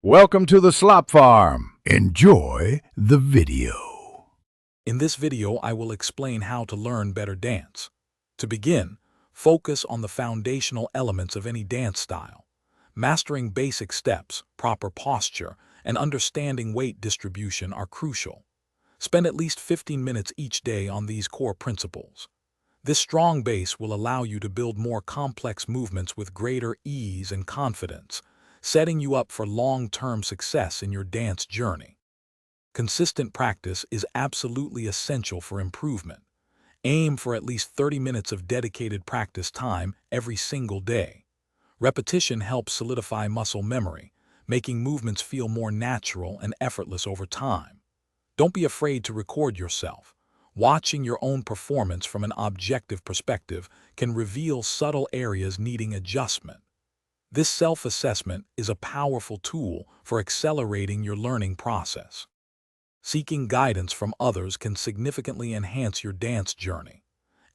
Welcome to the Slop Farm. Enjoy the video. In this video, I will explain how to learn better dance. To begin, focus on the foundational elements of any dance style. Mastering basic steps, proper posture, and understanding weight distribution are crucial. Spend at least 15 minutes each day on these core principles. This strong base will allow you to build more complex movements with greater ease and confidence, setting you up for long-term success in your dance journey. Consistent practice is absolutely essential for improvement. Aim for at least 30 minutes of dedicated practice time every single day. Repetition helps solidify muscle memory, making movements feel more natural and effortless over time. Don't be afraid to record yourself. Watching your own performance from an objective perspective can reveal subtle areas needing adjustment. This self-assessment is a powerful tool for accelerating your learning process. Seeking guidance from others can significantly enhance your dance journey.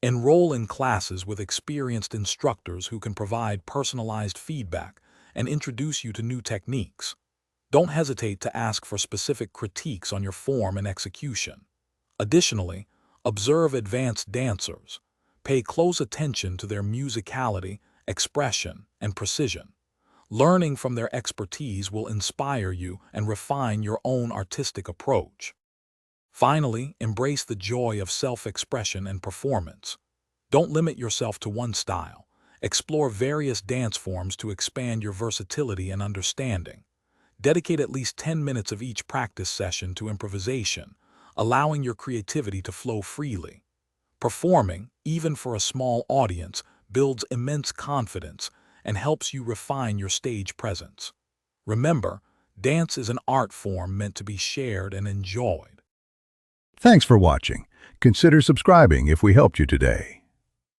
Enroll in classes with experienced instructors who can provide personalized feedback and introduce you to new techniques. Don't hesitate to ask for specific critiques on your form and execution. Additionally, observe advanced dancers. Pay close attention to their musicality, expression, and precision. Learning from their expertise will inspire you and refine your own artistic approach. Finally, embrace the joy of self-expression and performance. Don't limit yourself to one style. Explore various dance forms to expand your versatility and understanding. Dedicate at least 10 minutes of each practice session to improvisation, allowing your creativity to flow freely. Performing, even for a small audience, builds immense confidence and helps you refine your stage presence. Remember, dance is an art form meant to be shared and enjoyed. Thanks for watching. Consider subscribing if we helped you today.